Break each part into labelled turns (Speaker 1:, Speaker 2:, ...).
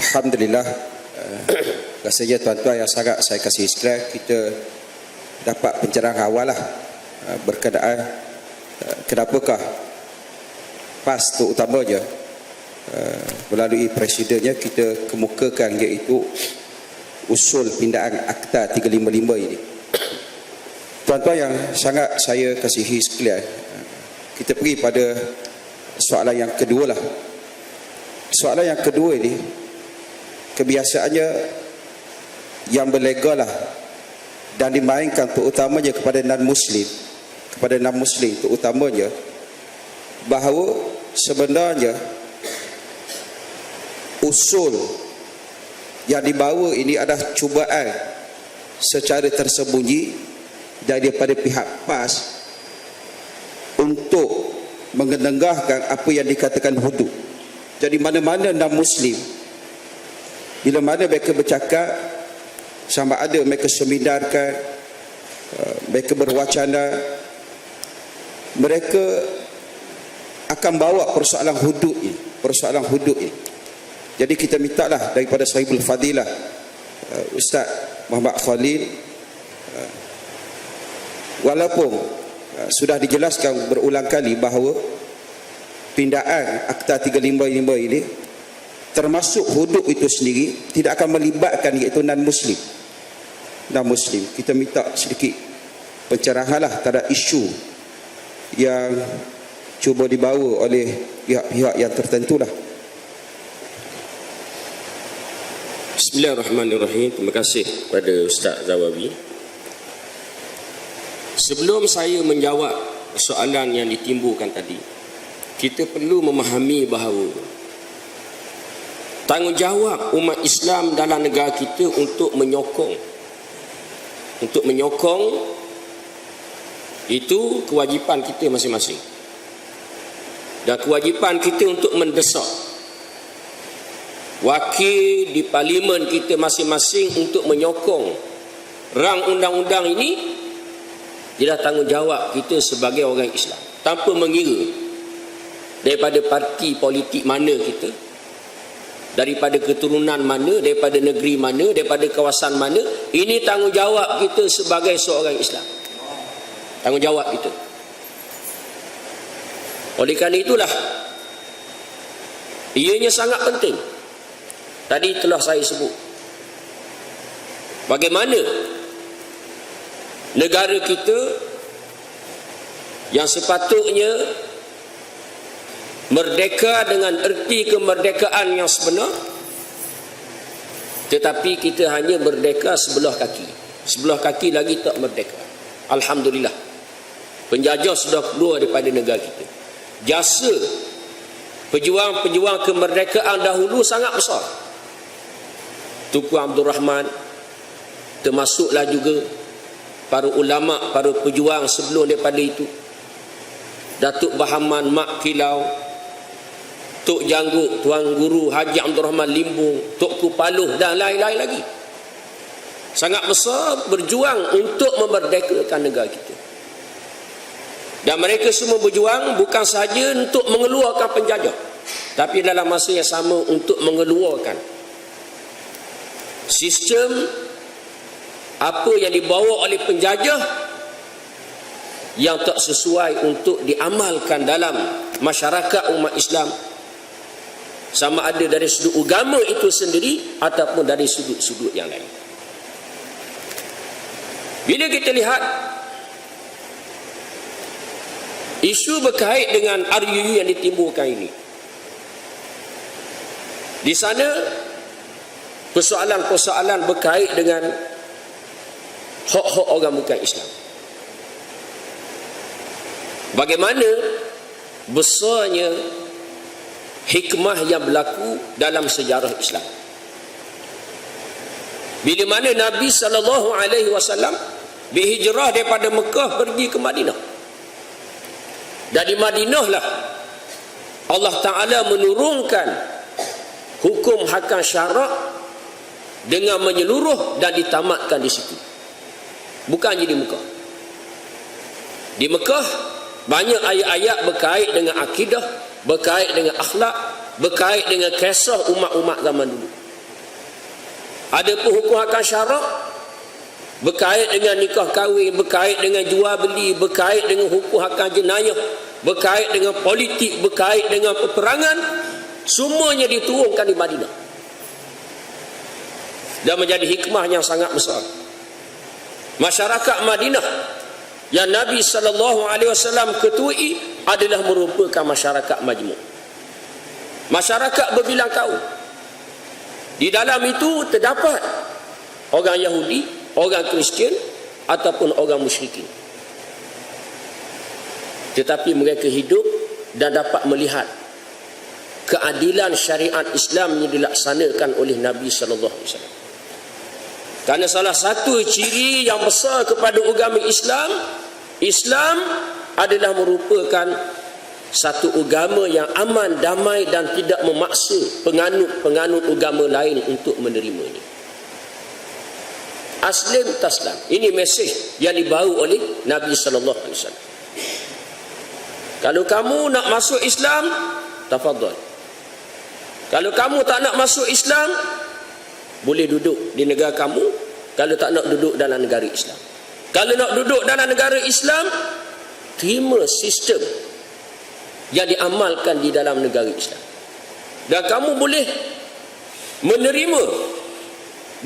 Speaker 1: Alhamdulillah, rasanya tuan-tuan yang sangat saya kasih ikhlas, kita dapat pencerahan awal lah berkenaan kenapakah PAS terutamanya melalui presidennya kita kemukakan iaitu usul pindaan Akta 355 ini. Tuan-tuan yang sangat saya kasihi sekalian, kita pergi pada soalan yang kedua lah. Soalan yang kedua ini kebiasaannya yang berlegal lah dan dimainkan terutamanya kepada non-Muslim, terutamanya bahawa sebenarnya usul yang dibawa ini adalah cubaan secara tersembunyi daripada pihak PAS untuk mengendengahkan apa yang dikatakan hudud. Jadi mana-mana non-Muslim, bila mana mereka bercakap, sama ada mereka seminarkan, mereka berwacana, mereka akan bawa persoalan hudud ini. Jadi kita mintalah daripada Sahibul Fadilah Ustaz Muhammad Khalil, walaupun sudah dijelaskan berulang kali bahawa pindaan Akta 355 ini termasuk hudud itu sendiri tidak akan melibatkan iaitu non-Muslim. Kita minta sedikit pencerahan lah terhadap isu yang cuba dibawa oleh pihak-pihak yang tertentu lah.
Speaker 2: Bismillahirrahmanirrahim. Terima kasih kepada Ustaz Zawawi. Sebelum saya menjawab soalan yang ditimbulkan tadi, kita perlu memahami bahawa tanggungjawab umat Islam dalam negara kita untuk menyokong itu kewajipan kita masing-masing, dan kewajipan kita untuk mendesak wakil di parlimen kita masing-masing untuk menyokong rang undang-undang ini ialah tanggungjawab kita sebagai orang Islam, tanpa mengira daripada parti politik mana kita, daripada keturunan mana, daripada negeri mana, daripada kawasan mana. Ini tanggungjawab kita sebagai seorang Islam, tanggungjawab kita. Oleh kerana itulah ianya sangat penting. Tadi telah saya sebut bagaimana negara kita yang sepatutnya merdeka dengan erti kemerdekaan yang sebenar, tetapi kita hanya merdeka sebelah kaki lagi tak merdeka. Alhamdulillah, penjajah sudah keluar daripada negara kita. Jasa pejuang-pejuang kemerdekaan dahulu sangat besar. Tunku Abdul Rahman, termasuklah juga para ulama, para pejuang sebelum daripada itu, Datuk Bahaman Mak Kilau, Tok Janggut, Tuan Guru Haji Abdul Rahman Limbung, Tok Kupaluh dan lain-lain lagi. Sangat besar berjuang untuk memerdekakan negara kita. Dan mereka semua berjuang bukan sahaja untuk mengeluarkan penjajah, tapi dalam masa yang sama untuk mengeluarkan sistem apa yang dibawa oleh penjajah yang tak sesuai untuk diamalkan dalam masyarakat umat Islam, sama ada dari sudut agama itu sendiri ataupun dari sudut-sudut yang lain. Bila kita lihat isu berkait dengan RUU yang ditimbulkan ini, di sana persoalan-persoalan berkait dengan hak-hak orang bukan Islam. Bagaimana besarnya hikmah yang berlaku dalam sejarah Islam. Bila mana Nabi SAW berhijrah daripada Mekah pergi ke Madinah. Dan di Madinah lah Allah Ta'ala menurunkan hukum hakam syarak dengan menyeluruh dan ditamatkan di situ. Bukan di Mekah. Di Mekah banyak ayat-ayat berkait dengan akidah, berkait dengan akhlak, berkait dengan kisah umat-umat zaman dulu. Adapun hukum akad syarak berkait dengan nikah kahwin, berkait dengan jual beli, berkait dengan hukum akad jenayah, berkait dengan politik, berkait dengan peperangan, semuanya diturunkan di Madinah. Dan menjadi hikmah yang sangat besar. Masyarakat Madinah yang Nabi SAW ketuai adalah merupakan masyarakat majmuk. Masyarakat berbilang kaum. Di dalam itu terdapat orang Yahudi, orang Kristian ataupun orang musyrikin. Tetapi mereka hidup dan dapat melihat keadilan syariat Islam yang dilaksanakan oleh Nabi SAW. Karena salah satu ciri yang besar kepada agama Islam, Islam adalah merupakan satu agama yang aman, damai dan tidak memaksa penganut-penganut agama lain untuk menerimanya. Aslim taslam. Ini mesej yang dibawa oleh Nabi SAW. Kalau kamu nak masuk Islam, tafadhal. Kalau kamu tak nak masuk Islam, boleh duduk di negara kamu. Kalau tak nak duduk dalam negara Islam. Kalau nak duduk dalam negara Islam, terima sistem yang diamalkan di dalam negara Islam. Dan kamu boleh menerima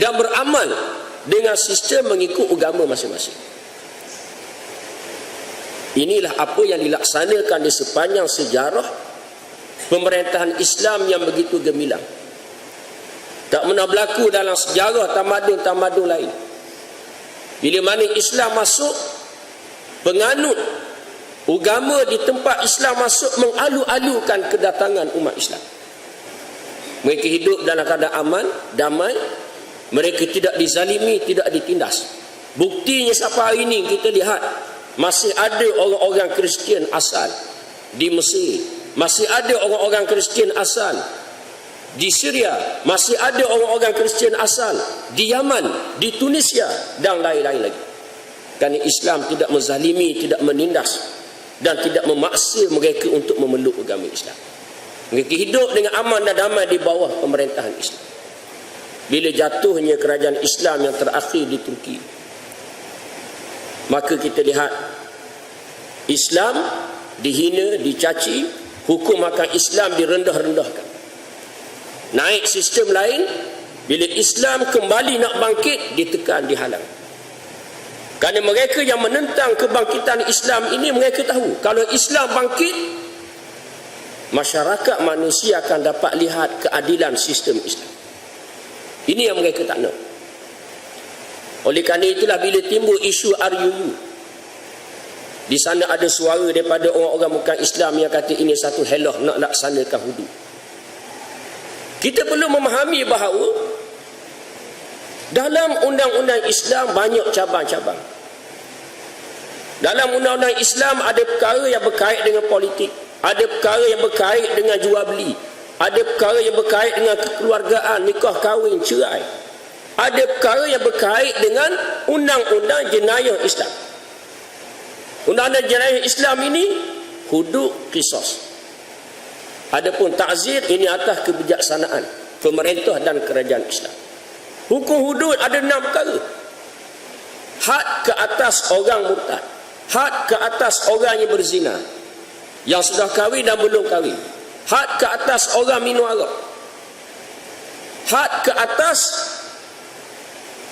Speaker 2: dan beramal dengan sistem mengikut agama masing-masing. Inilah apa yang dilaksanakan di sepanjang sejarah pemerintahan Islam yang begitu gemilang. Tak pernah berlaku dalam sejarah tamadun-tamadun lain. Bila mana Islam masuk, penganut agama di tempat Islam masuk mengalu-alukan kedatangan umat Islam. Mereka hidup dalam keadaan aman, damai. Mereka tidak dizalimi, tidak ditindas. Buktinya sampai hari ini kita lihat masih ada orang-orang Kristian asal di Mesir, masih ada orang-orang Kristian asal di Syria, masih ada orang-orang Kristian asal di Yaman, di Tunisia dan lain-lain lagi. Kerana Islam tidak menzalimi, tidak menindas dan tidak memaksa mereka untuk memeluk agama Islam. Mereka hidup dengan aman dan damai di bawah pemerintahan Islam. Bila jatuhnya kerajaan Islam yang terakhir di Turki, maka kita lihat Islam dihina, dicaci, hukum akad Islam direndah-rendahkan. Naik sistem lain, bila Islam kembali nak bangkit, ditekan, dihalang. Kerana mereka yang menentang kebangkitan Islam ini, mereka tahu kalau Islam bangkit, masyarakat manusia akan dapat lihat keadilan sistem Islam. Ini yang mereka tak nak. Oleh kerana itulah bila timbul isu RUU, di sana ada suara daripada orang-orang bukan Islam yang kata ini satu helah nak laksanakan hudud. Kita perlu memahami bahawa dalam undang-undang Islam banyak cabang-cabang. Dalam undang-undang Islam ada perkara yang berkait dengan politik, ada perkara yang berkait dengan jual beli, ada perkara yang berkait dengan kekeluargaan, nikah kahwin, cerai. Ada perkara yang berkait dengan undang-undang jenayah Islam. Undang-undang jenayah Islam ini hudud qisas. Adapun ta'zir ini atas kebijaksanaan pemerintah dan kerajaan Islam. Hukum hudud ada 6 perkara. Had ke atas orang murtad, had ke atas orang yang berzina, yang sudah kahwin dan belum kahwin, had ke atas orang minum arak, had ke atas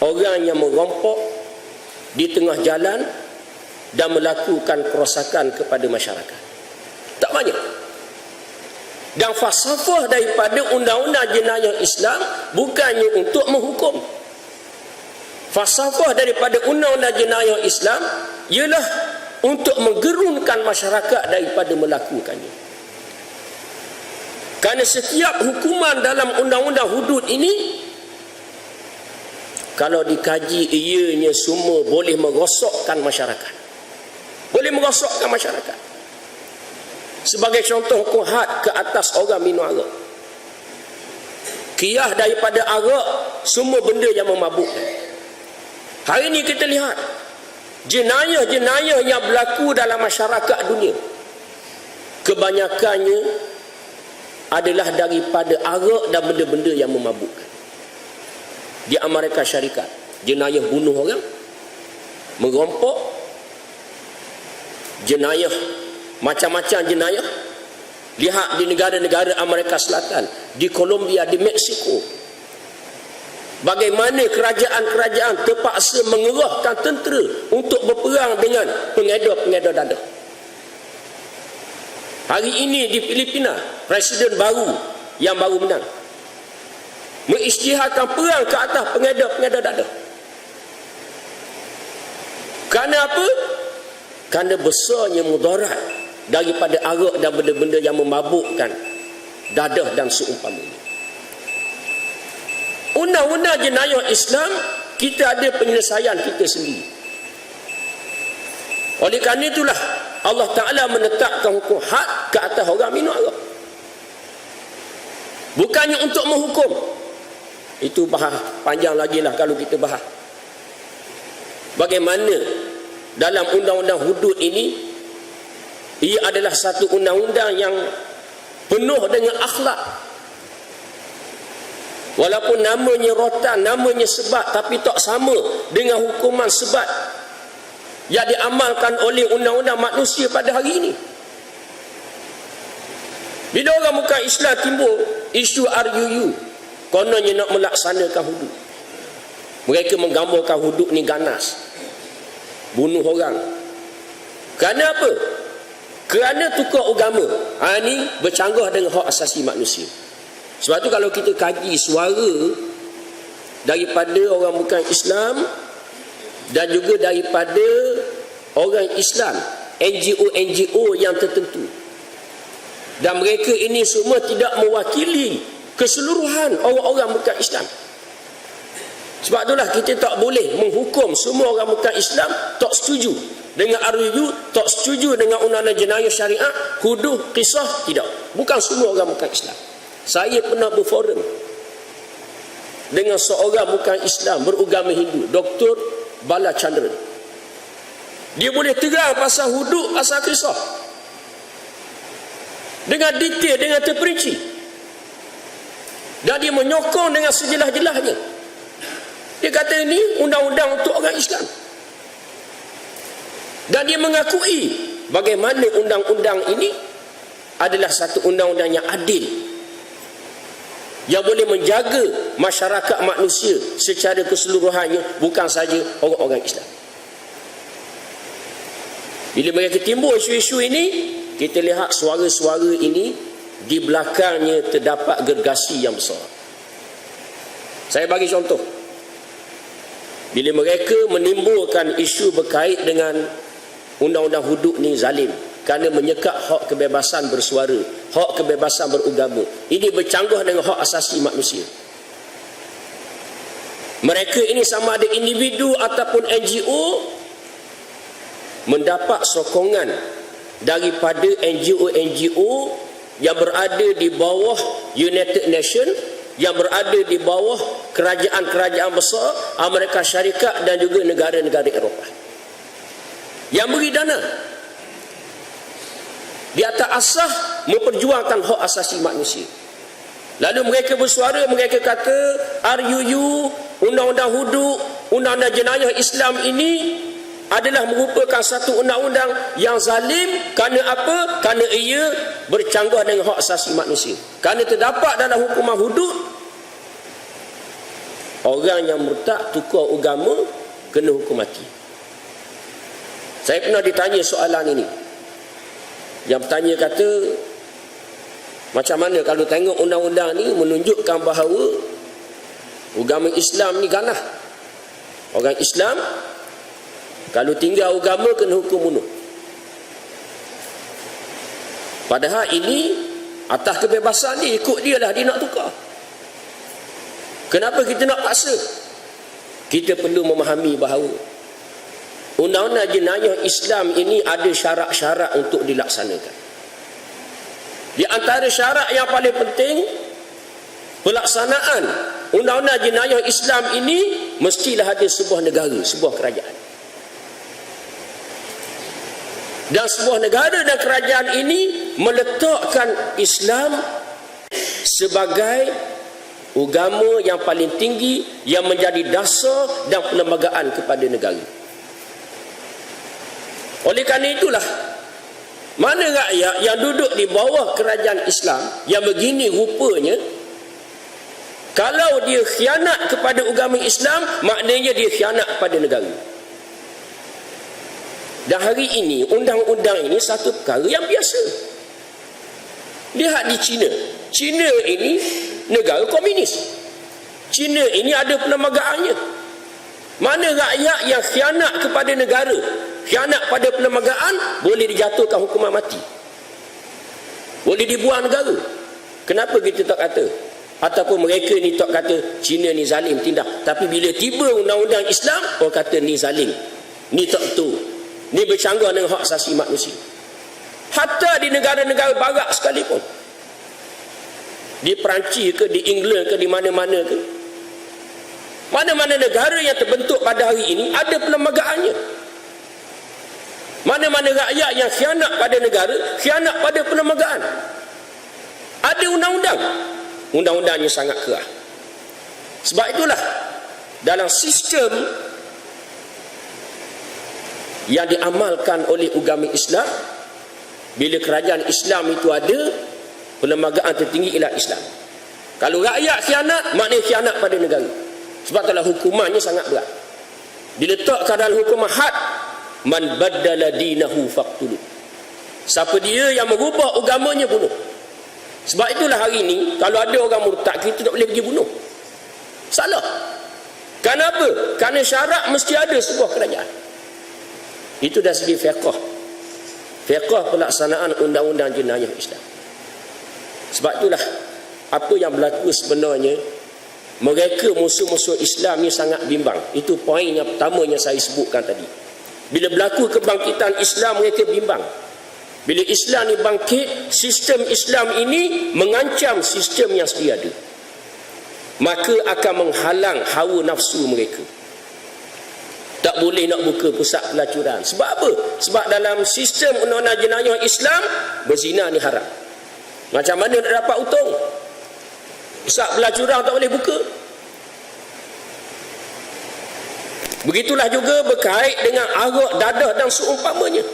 Speaker 2: orang yang merompok di tengah jalan dan melakukan kerosakan kepada masyarakat. Tak banyak. Dan falsafah daripada undang-undang jenayah Islam bukannya untuk menghukum. Falsafah daripada undang-undang jenayah Islam ialah untuk menggerunkan masyarakat daripada melakukannya. Kerana setiap hukuman dalam undang-undang hudud ini, kalau dikaji, ianya semua boleh merosakkan masyarakat. Boleh merosakkan masyarakat. Sebagai contoh, hukum had ke atas orang minum arak. Qiyas daripada arak semua benda yang memabukkan. Hari ini kita lihat jenayah-jenayah yang berlaku dalam masyarakat dunia, kebanyakannya adalah daripada arak dan benda-benda yang memabukkan. di Amerika Syarikat. Jenayah bunuh orang, merompok, jenayah, macam-macam jenayah. Lihat di negara-negara Amerika Selatan, di Colombia, di Mexico, bagaimana kerajaan-kerajaan terpaksa mengerahkan tentera untuk berperang dengan pengedar-pengedar dadah. Hari ini di Filipina, presiden baru yang baru menang mengisytiharkan perang ke atas pengedar-pengedar dadah. Kerana apa? Kerana besarnya mudarat daripada arak dan benda-benda yang memabukkan dadah dan seumpamanya. Undang-undang jenayah Islam, kita ada penyelesaian kita sendiri. Oleh kerana itulah Allah Ta'ala menetapkan hukum had ke atas orang minum arak. Bukannya untuk menghukum. Itu bahas panjang lagi lah kalau kita bahas. Bagaimana dalam undang-undang hudud ini, ia adalah satu undang-undang yang penuh dengan akhlak. Walaupun namanya rotan, namanya sebat, tapi tak sama dengan hukuman sebat yang diamalkan oleh undang-undang manusia pada hari ini. Bila orang bukan Islam timbul isu RUU, kononnya nak melaksanakan hudud. Mereka menggambarkan hudud ni ganas, bunuh orang. Kerana apa? Kerana tukar agama. Ini bercanggah dengan hak asasi manusia. Sebab tu kalau kita kaji suara daripada orang bukan Islam dan juga daripada orang Islam, NGO-NGO yang tertentu, dan mereka ini semua tidak mewakili keseluruhan orang-orang bukan Islam. Sebab itulah kita tak boleh menghukum semua orang bukan Islam tak setuju dengan RUU, tak setuju dengan undang-undang jenayah syariat, hudud, qisas, tidak. Bukan semua orang bukan Islam. Saya pernah berforum dengan seorang bukan Islam beragama Hindu, Dr. Bala Chandra. Dia boleh terang pasal hudud, pasal qisas dengan detail, dengan terperinci, dan dia menyokong dengan sejelas-jelasnya. Dia kata ini undang-undang untuk orang Islam, dan dia mengakui bagaimana undang-undang ini adalah satu undang-undang yang adil, yang boleh menjaga masyarakat manusia secara keseluruhannya, bukan saja orang-orang Islam. Bila mereka timbul isu-isu ini, kita lihat suara-suara ini di belakangnya terdapat gergasi yang besar. Saya bagi contoh. Bila mereka menimbulkan isu berkait dengan undang-undang hudud ni zalim, kerana menyekap hak kebebasan bersuara, hak kebebasan beragama, ini bercanggah dengan hak asasi manusia. Mereka ini sama ada individu ataupun NGO mendapat sokongan daripada NGO-NGO yang berada di bawah United Nations, yang berada di bawah kerajaan-kerajaan besar Amerika Syarikat dan juga negara-negara Eropah, yang beri dana di atas asas memperjuangkan hak asasi manusia. Lalu mereka bersuara, mereka kata RUU, undang-undang hudud, undang-undang jenayah Islam ini adalah merupakan satu undang-undang yang zalim. Kerana apa? Kerana ia bercanggah dengan hak asasi manusia. Kerana terdapat dalam hukuman hudud, orang yang murtad tukar agama kena hukum mati. Saya pernah ditanya soalan ini. Yang bertanya kata, macam mana kalau tengok undang-undang ni menunjukkan bahawa agama Islam ni ganah. Orang Islam kalau tinggal agama kena hukum bunuh. Padahal ini atas kebebasan dia, ikut dia lah, dia nak tukar. Kenapa kita nak paksa? Kita perlu memahami bahawa undang-undang jenayah Islam ini ada syarat-syarat untuk dilaksanakan. Di antara syarat yang paling penting, pelaksanaan undang-undang jenayah Islam ini mestilah ada sebuah negara, sebuah kerajaan. Dan sebuah negara dan kerajaan ini meletakkan Islam sebagai agama yang paling tinggi yang menjadi dasar dan perlembagaan kepada negara. Oleh kerana itulah, mana rakyat yang duduk di bawah kerajaan Islam yang begini rupanya, kalau dia khianat kepada agama Islam, maknanya dia khianat kepada negara. Dan hari ini, undang-undang ini satu perkara yang biasa. Lihat di China. China ini negara komunis. China ini ada perlembagaannya. Mana rakyat yang khianat kepada negara, khianat pada perlembagaan, boleh dijatuhkan hukuman mati. Boleh dibuang negara. Kenapa kita tak kata? Ataupun mereka ni tak kata China ni zalim, tidak. Tapi bila tiba undang-undang Islam, orang kata ni zalim, ni tak betul, ni bercanggah dengan hak asasi manusia. Hatta di negara-negara barat sekalipun, di Perancis ke, di England ke, di mana-mana ke, mana-mana negara yang terbentuk pada hari ini ada perlembagaannya. Mana-mana rakyat yang khianat pada negara, khianat pada perlembagaan, ada undang-undang. Undang-undangnya sangat keras. Sebab itulah, dalam sistem yang diamalkan oleh agama Islam, bila kerajaan Islam itu ada, perlembagaan tertinggi ialah Islam. Kalau rakyat khianat, maknanya khianat pada negara. Sebab itulah hukumannya sangat berat. Diletakkan dalam hukuman had, man baddala dinahu faqtulu. Siapa dia yang merubah agamanya, bunuh. Sebab itulah hari ini, kalau ada orang murtad, kita tak boleh pergi bunuh. Salah. Kenapa? Kerana syarat mesti ada sebuah kerajaan. Itu dari segi fiqh. Fiqh pelaksanaan undang-undang jenayah Islam. Sebab itulah, apa yang berlaku sebenarnya, mereka musuh-musuh Islam ni sangat bimbang. Itu poin yang pertama yang saya sebutkan tadi. Bila berlaku kebangkitan Islam, mereka bimbang. Bila Islam ni bangkit, sistem Islam ini mengancam sistem yang sedia ada. Maka akan menghalang hawa nafsu mereka. Tak boleh nak buka pusat pelacuran. Sebab apa? Sebab dalam sistem undang-undang jenayah Islam, berzina ni haram. Macam mana nak dapat untung? Pusat pelacuran tak boleh buka. Begitulah juga berkait dengan arak, dadah dan seumpamanya.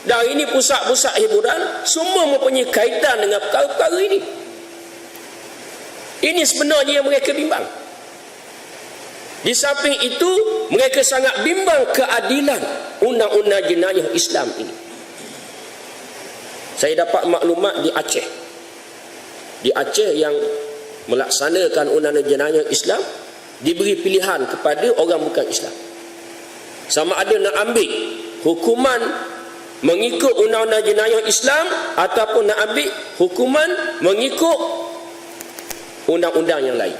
Speaker 2: Dan ini pusat-pusat hiburan semua mempunyai kaitan dengan perkara-perkara ini. Ini sebenarnya yang mereka bimbang. Di samping itu, mereka sangat bimbang keadilan undang-undang jenayah Islam ini. Saya dapat maklumat di Aceh. Di Aceh yang melaksanakan undang-undang jenayah Islam, diberi pilihan kepada orang bukan Islam. Sama ada nak ambil hukuman mengikut undang-undang jenayah Islam ataupun nak ambil hukuman mengikut undang-undang yang lain.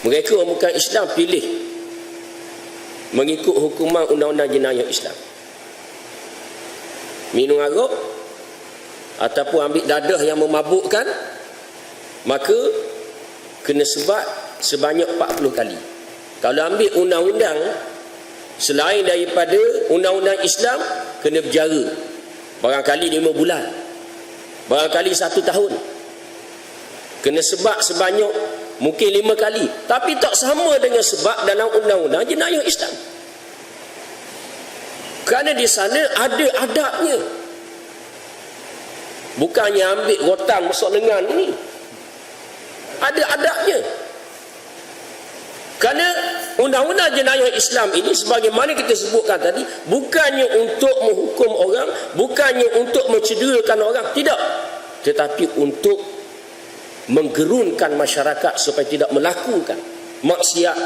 Speaker 2: Mereka orang bukan Islam pilih mengikut hukuman undang-undang jenayah Islam. Minum arak ataupun ambil dadah yang memabukkan, maka kena sebat sebanyak 40 kali. Kalau ambil undang-undang selain daripada undang-undang Islam, kena berjara barangkali 5 bulan, barangkali 1 tahun. Kena sebab sebanyak mungkin 5 kali. Tapi tak sama dengan sebab dalam undang-undang jenayah Islam. Kerana di sana ada adabnya. Bukannya ambil rotan besar lengan ini. Ada adabnya. Kerana undang-undang jenayah Islam ini, sebagaimana kita sebutkan tadi, bukannya untuk menghukum orang, bukannya untuk mencederakan orang, tidak. Tetapi untuk menggerunkan masyarakat supaya tidak melakukan maksiat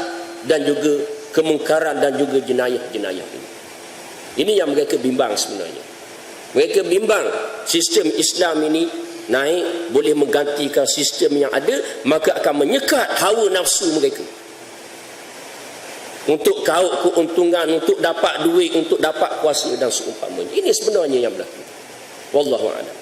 Speaker 2: dan juga kemungkaran dan juga jenayah-jenayah ini. Ini yang mereka bimbang sebenarnya. Mereka bimbang sistem Islam ini naik, boleh menggantikan sistem yang ada, maka akan menyekat hawa nafsu mereka. Untuk kaut keuntungan, untuk dapat duit, untuk dapat kuasa dan seumpamanya. Ini sebenarnya yang berlaku. Wallahu a'lam.